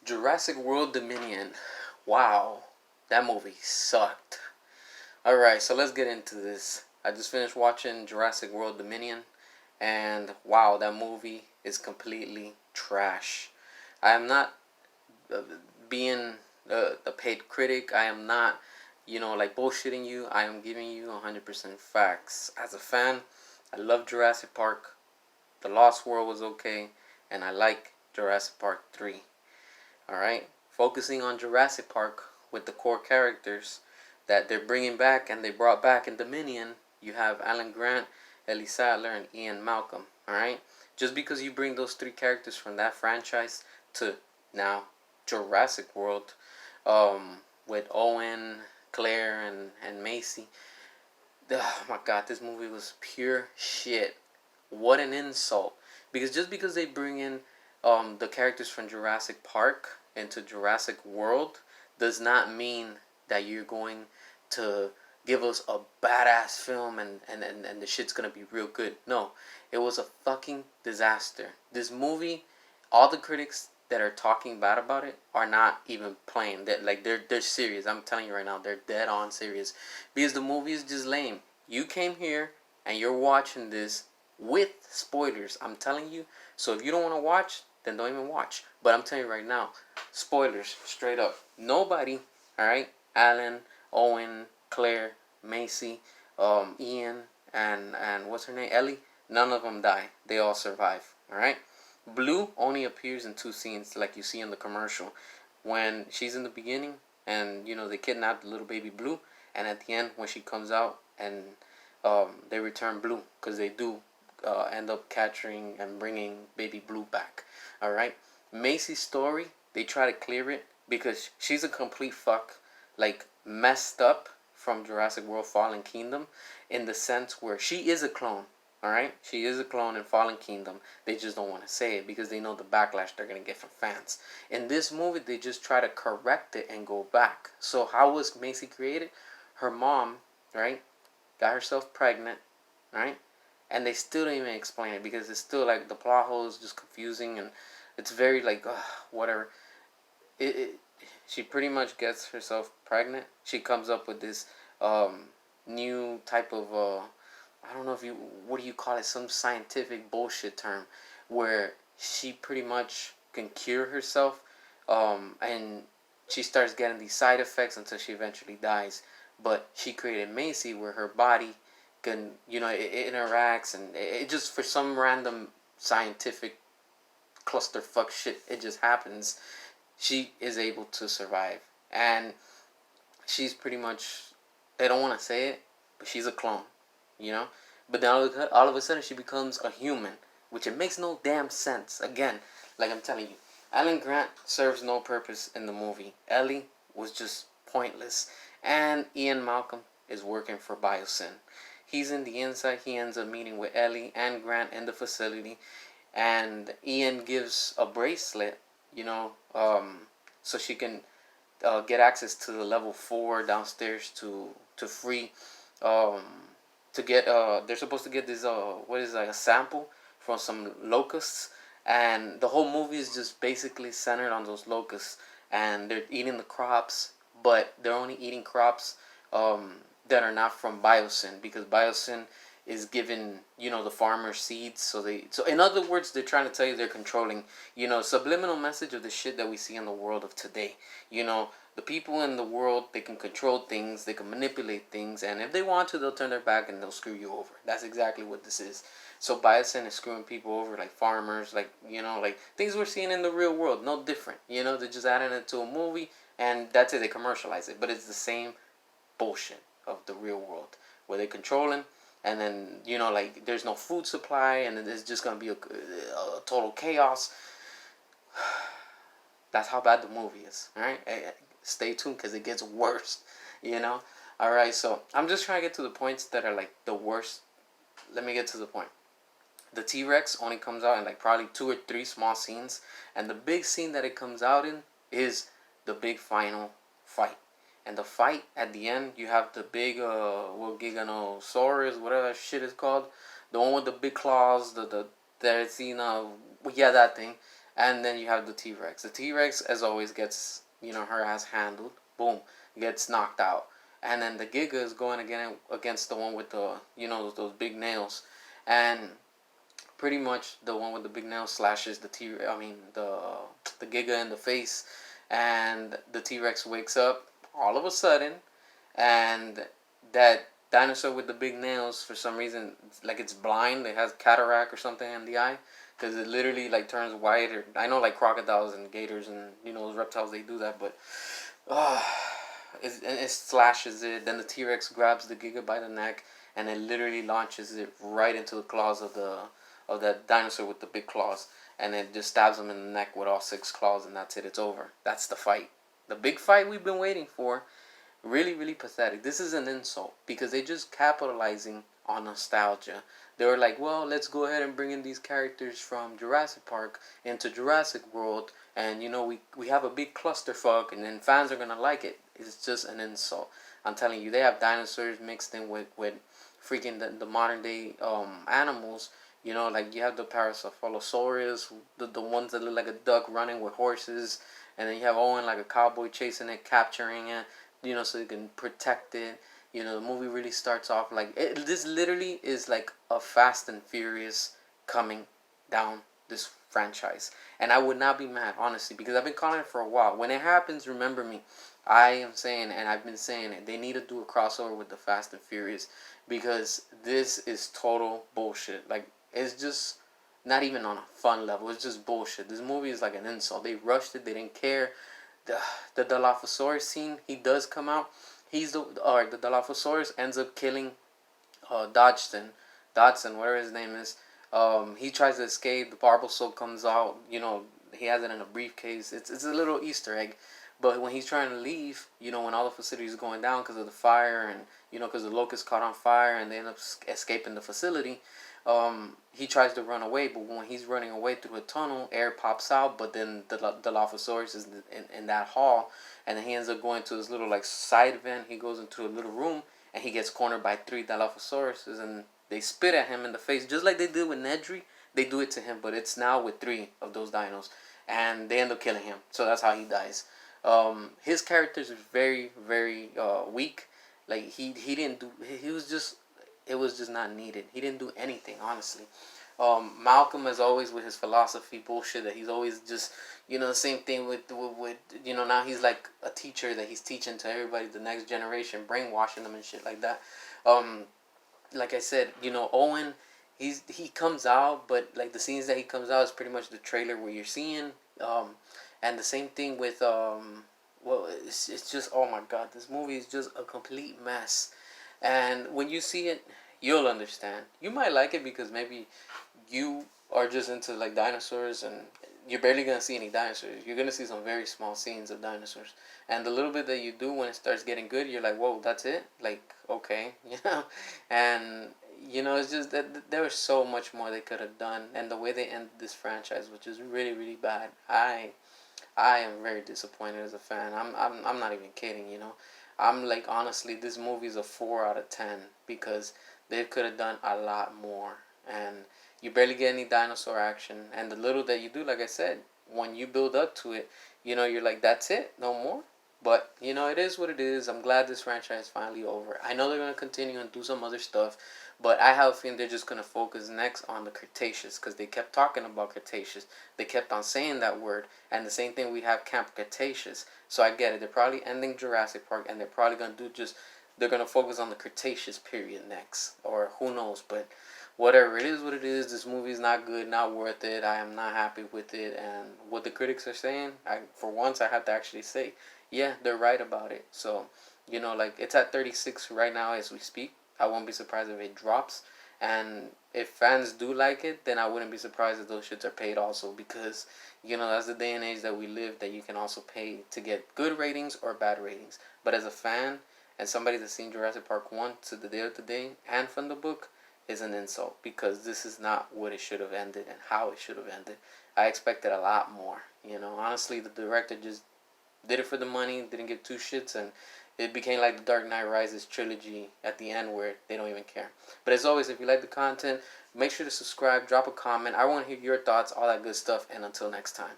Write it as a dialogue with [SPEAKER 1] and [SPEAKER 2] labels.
[SPEAKER 1] Jurassic World Dominion. Wow, that movie sucked. Alright, so let's get into this. I just finished watching Jurassic World Dominion, and wow, that movie is completely trash. I am not uh, being a paid critic. I am not, like bullshitting you. I am giving you 100% facts. As a fan, I love Jurassic Park. The Lost World was okay, and I like Jurassic Park 3. Alright? Focusing on Jurassic Park with the core characters that they're bringing back and they brought back in Dominion, you have Alan Grant, Ellie Sattler, and Ian Malcolm. Alright? Just because you bring those three characters from that franchise to now Jurassic World, with Owen, Claire, and Macy. Oh my god, this movie was pure shit. What an insult. Because just because they bring in the characters from Jurassic Park into Jurassic World does not mean that you're going to give us a badass film and the shit's gonna be real good. No, it was a fucking disaster. This movie, all the critics that are talking bad about it are not even playing. That like they're serious. I'm telling you right now, they're dead on serious. Because the movie is just lame. You came here and you're watching this with spoilers. I'm telling you. So if you don't want to watch, then don't even watch. But I'm telling you right now, spoilers straight up. Nobody, all right, Alan, Owen, Claire, Macy, Ian, and what's her name, Ellie. None of them die. They all survive. All right. Blue only appears in two scenes, like you see in the commercial, when she's in the beginning and they kidnap the little baby Blue, and at the end when she comes out and they return Blue because they do end up capturing and bringing baby Blue back. All right, Macy's story, they try to clear it because she's a complete fuck, like messed up from Jurassic World Fallen Kingdom, in the sense where she is a clone. All right, she is a clone in Fallen Kingdom. They just don't want to say it because they know the backlash they're gonna get from fans. In this movie, they just try to correct it and go back. So how was Macy created? Her mom, right, got herself pregnant, right, and they still don't even explain it because it's still like the plot hole is just confusing and it's very like whatever. It she pretty much gets herself pregnant. She comes up with this new type of I don't know if you, what do you call it, some scientific bullshit term where she pretty much can cure herself, and she starts getting these side effects until she eventually dies. But she created Macy where her body can, it interacts and it just, for some random scientific clusterfuck shit, it just happens. She is able to survive. And she's pretty much, they don't want to say it, but she's a clone, you know? But then all of a sudden she becomes a human, which it makes no damn sense. Again, like I'm telling you, Alan Grant serves no purpose in the movie. Ellie was just pointless. And Ian Malcolm is working for Biosyn. He's in the inside. He ends up meeting with Ellie and Grant in the facility. And Ian gives a bracelet, so she can get access to the level 4 downstairs to free to get they're supposed to get this what is like a sample from some locusts, and the whole movie is just basically centered on those locusts, and they're eating the crops, but they're only eating crops that are not from Biosyn, because Biosyn is giving the farmers seeds. So in other words, they're trying to tell you they're controlling, subliminal message of the shit that we see in the world of today. The people in the world, they can control things, they can manipulate things, and if they want to, they'll turn their back and they'll screw you over. That's exactly what this is. So Biosyn is screwing people over, like farmers, like like things we're seeing in the real world, no different. They're just adding it to a movie, and that's it. They commercialize it, but it's the same bullshit of the real world where they're controlling. And then, like, there's no food supply, and then there's just going to be a total chaos. That's how bad the movie is, alright? Stay tuned, because it gets worse, Alright, so I'm just trying to get to the points that are, like, the worst. Let me get to the point. The T-Rex only comes out in, like, probably 2 or 3 small scenes. And the big scene that it comes out in is the big final fight. And the fight at the end, you have the big Giganosaurus, whatever that shit is called, the one with the big claws, that thing. And then you have the T-Rex. The T-Rex, as always, gets, her ass handled. Boom, gets knocked out. And then the Giga is going again against the one with the, those big nails. And pretty much the one with the big nails slashes the Giga in the face. And the T-Rex wakes up all of a sudden. And that dinosaur with the big nails, for some reason, like it's blind. It has cataract or something in the eye, because it literally like turns white. Or I know like crocodiles and gators and those reptiles, they do that, but uh, it slashes it. Then the T-Rex grabs the Giga by the neck, and it literally launches it right into the claws of that dinosaur with the big claws, and it just stabs him in the neck with all 6 claws, and that's it. It's over. That's the fight. The big fight we've been waiting for. Really, really pathetic. This is an insult because they're just capitalizing on nostalgia. They were like, well, let's go ahead and bring in these characters from Jurassic Park into Jurassic World, and we have a big clusterfuck, and then fans are gonna like it. It's just an insult. I'm telling you, they have dinosaurs mixed in with freaking the modern day animals. Like you have the Paracephalosaurus, the ones that look like a duck running with horses, and then you have Owen like a cowboy chasing it, capturing it. So you can protect it. The movie really starts off like this. Literally is like a Fast and Furious coming down this franchise, and I would not be mad, honestly, because I've been calling it for a while. When it happens, remember me. I am saying, and I've been saying it, they need to do a crossover with the Fast and Furious, because this is total bullshit. Like, it's just not even on a fun level. It's just bullshit. This movie is like an insult. They rushed it. They didn't care. The Dilophosaurus scene, he does come out. The Dilophosaurus ends up killing Dodgson, whatever his name is. He tries to escape. The Barbasol comes out. He has it in a briefcase. It's a little Easter egg. But when he's trying to leave, when all the facilities are going down because of the fire, and because the locust caught on fire, and they end up escaping the facility, he tries to run away. But when he's running away through a tunnel, air pops out. But then the Dilophosaurus is in that hall, and then he ends up going to this little like side vent. He goes into a little room, and he gets cornered by 3 Dilophosauruses, and they spit at him in the face just like they did with Nedry. They do it to him, but it's now with 3 of those dinos, and they end up killing him. So that's how he dies. His characters are very, very weak. Like he didn't do. He was just. It was just not needed. He didn't do anything, honestly. Malcolm, as always, with his philosophy bullshit that he's always just, the same thing with now he's like a teacher that he's teaching to everybody, the next generation, brainwashing them and shit like that. Like I said, Owen, he comes out, but like the scenes that he comes out is pretty much the trailer where you're seeing. And the same thing with it's just, oh my god, this movie is just a complete mess. And when you see it, you'll understand. You might like it because maybe you are just into like dinosaurs, and you're barely gonna see any dinosaurs. You're gonna see some very small scenes of dinosaurs, and the little bit that you do, when it starts getting good, you're like, whoa, that's it. Like, okay, and it's just that there was so much more they could have done, and the way they ended this franchise, which is really, really bad. I am very disappointed as a fan. I'm not even kidding. I'm like, honestly, this movie is a 4 out of 10 because they could have done a lot more, and you barely get any dinosaur action. And the little that you do, like I said, when you build up to it, you're like, that's it, no more. But it is what it is. I'm glad this franchise is finally over. I know they're gonna continue and do some other stuff, but I have a feeling they're just gonna focus next on the Cretaceous, because they kept talking about Cretaceous. They kept on saying that word, and the same thing, we have Camp Cretaceous. So I get it. They're probably ending Jurassic Park, and they're probably gonna they're gonna focus on the Cretaceous period next, or who knows. But whatever, it is what it is. This movie is not good, not worth it. I am not happy with it, and what the critics are saying, for once I have to actually say, yeah, they're right about it. So, like, it's at 36 right now as we speak. I won't be surprised if it drops. And if fans do like it, then I wouldn't be surprised if those shits are paid also, because, that's the day and age that we live, that you can also pay to get good ratings or bad ratings. But as a fan and somebody that's seen Jurassic Park 1 to the day of the day and from the book, is an insult, because this is not what it should have ended and how it should have ended. I expected a lot more. Honestly, the director just did it for the money, didn't give two shits, and It became like the Dark Knight Rises trilogy at the end where they don't even care. But as always, if you like the content, make sure to subscribe, drop a comment. I want to hear your thoughts, all that good stuff. And until next time.